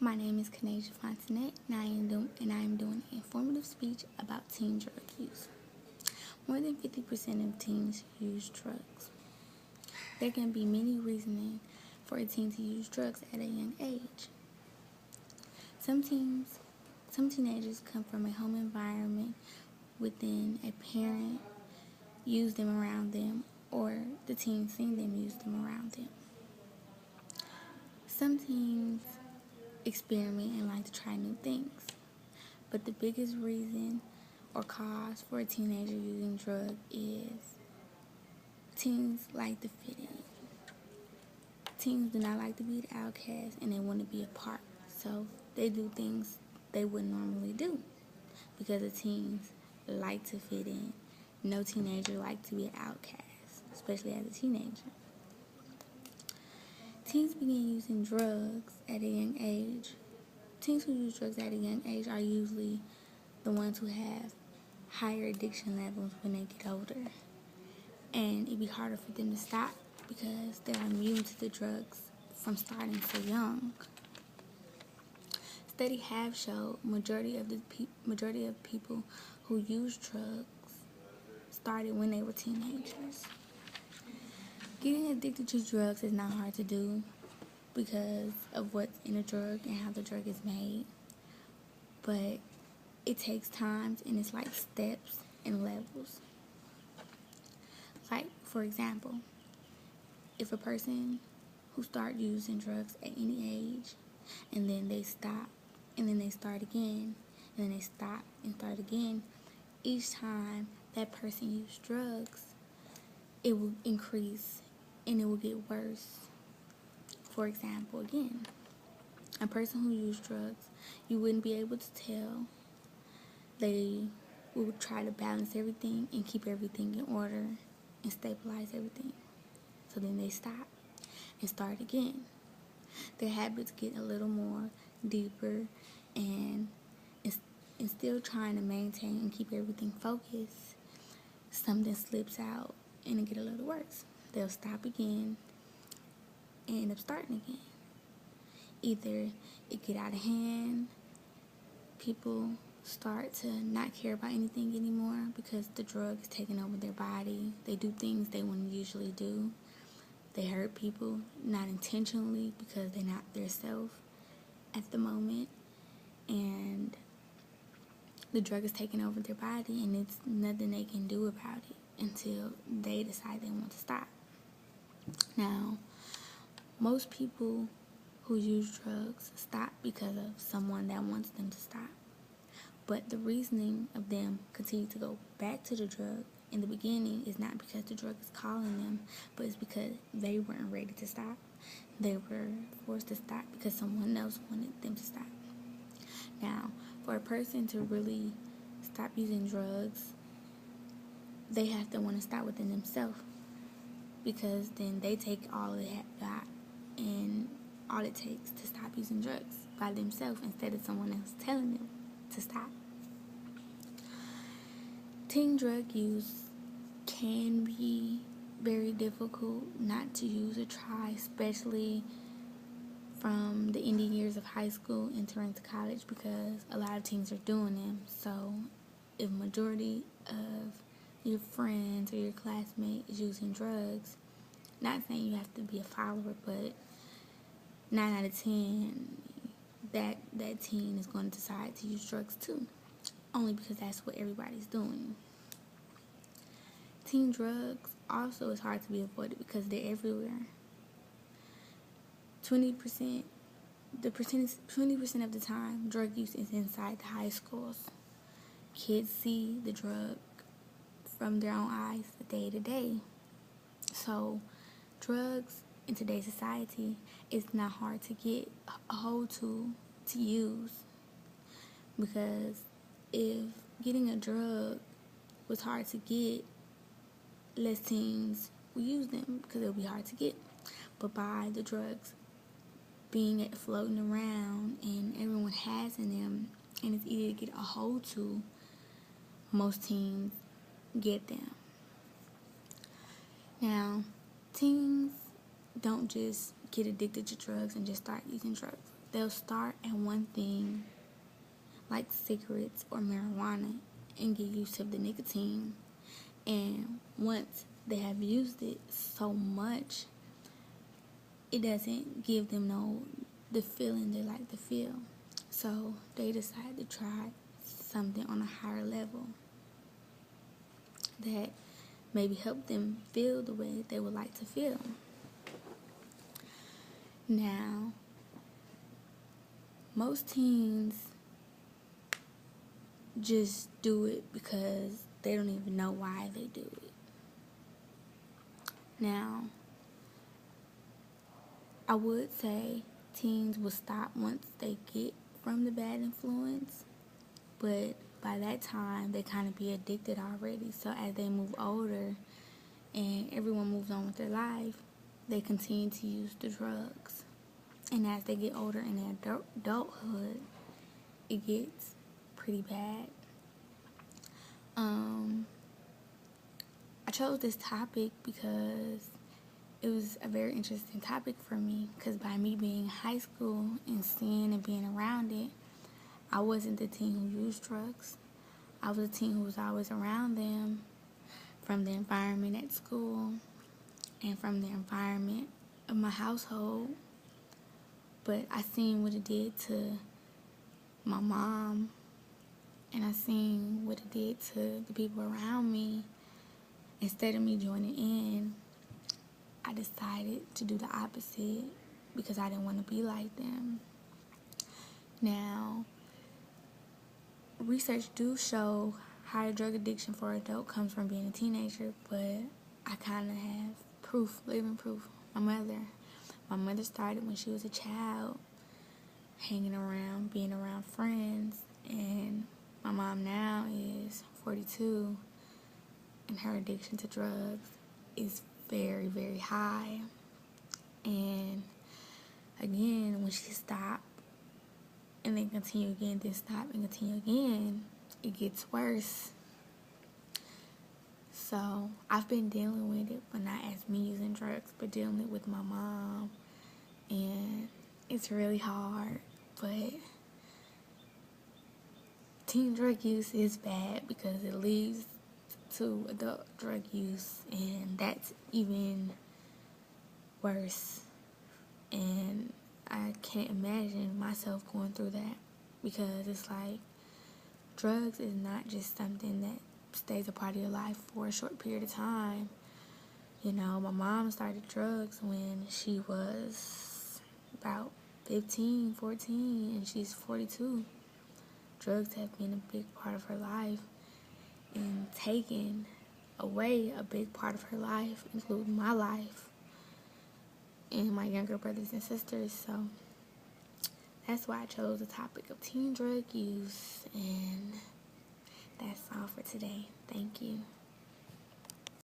My name is Kanasia Fontenette, and I am doing an informative speech about teen drug use. More than 50% of teens use drugs. There can be many reasons for a teen to use drugs at a young age. Some teenagers come from a home environment within a parent use them around them, or the teen seen them use them around them. Some teens experiment and like to try new things. But the biggest reason or cause for a teenager using drugs is teens like to fit in. Teens do not like to be the outcast, and they want to be a part. So they do things they wouldn't normally do because the teens like to fit in. No teenager likes to be an outcast, especially as a teenager. Teens begin using drugs at a young age. Teens who use drugs at a young age are usually the ones who have higher addiction levels when they get older. And it'd be harder for them to stop because they're immune to the drugs from starting so young. Studies have shown majority of people who use drugs started when they were teenagers. Getting addicted to drugs is not hard to do because of what's in a drug and how the drug is made. But it takes time, and it's like steps and levels. Like, for example, if a person who start using drugs at any age, and then they stop, and then they start again, and then they stop and start again, each time that person uses drugs, it will increase and it will get worse. For example, again, a person who uses drugs, you wouldn't be able to tell. They would try to balance everything and keep everything in order and stabilize everything. So then they stop and start again. Their habits get a little more deeper and still trying to maintain and keep everything focused. Something slips out and it get a little worse. They'll stop again and end up starting again. Either it get out of hand, people start to not care about anything anymore because the drug is taking over their body. They do things they wouldn't usually do. They hurt people, not intentionally because they're not their self at the moment. And the drug is taking over their body, and it's nothing they can do about it until they decide they want to stop. Now, most people who use drugs stop because of someone that wants them to stop. But the reasoning of them continue to go back to the drug in the beginning is not because the drug is calling them, but it's because they weren't ready to stop. They were forced to stop because someone else wanted them to stop. Now, for a person to really stop using drugs, they have to want to stop within themselves, because then they take all they have got and all it takes to stop using drugs by themselves instead of someone else telling them to stop. Teen drug use can be very difficult not to use or try, especially from the ending years of high school entering to college, because a lot of teens are doing them. So if majority of your friends or your classmates is using drugs, not saying you have to be a follower, but 9 out of 10 that teen is going to decide to use drugs too, only because that's what everybody's doing. Teen drugs also is hard to be avoided because they're everywhere. 20% of the time, drug use is inside the high schools. Kids see the drug from their own eyes day to day. So drugs in today's society is not hard to get a hold to use, because if getting a drug was hard to get, less teens will use them because it'll be hard to get. But by the drugs being floating around and everyone has in them and it's easy to get a hold to, most teens get them. Now, teens don't just get addicted to drugs and just start using drugs. they'll start at one thing, like cigarettes or marijuana, and get used to the nicotine. And once they have used it so much, it doesn't give them the feeling they like to feel. So they decide to try something on a higher level that maybe help them feel the way they would like to feel. Now, most teens just do it because they don't even know why they do it. Now, I would say teens will stop once they get from the bad influence, but by that time they kind of be addicted already. So as they move older and everyone moves on with their life, they continue to use the drugs. And as they get older in their adulthood, it gets pretty bad. I chose this topic because it was a very interesting topic for me, because by me being in high school and seeing and being around it, I wasn't the teen who used drugs. I was a teen who was always around them, from the environment at school and from the environment of my household. But I seen what it did to my mom, and I seen what it did to the people around me. Instead of me joining in, I decided to do the opposite because I didn't want to be like them. Now, research do show higher drug addiction for an adult comes from being a teenager, but I kind of have proof, living proof. My mother started when she was a child, hanging around, being around friends, and my mom now is 42, and her addiction to drugs is very, very high. And again, when she stopped and then continue again, then stop and continue again, it gets worse. So I've been dealing with it, but not as me using drugs, but dealing it with my mom. And it's really hard, but teen drug use is bad because it leads to adult drug use, and that's even worse. And I can't imagine myself going through that, because it's like drugs is not just something that stays a part of your life for a short period of time. You know, my mom started drugs when she was about 15, 14, and she's 42. Drugs have been a big part of her life and taken away a big part of her life, including my life and my younger brothers and sisters. So that's why I chose the topic of teen drug use, and that's all for today. Thank you.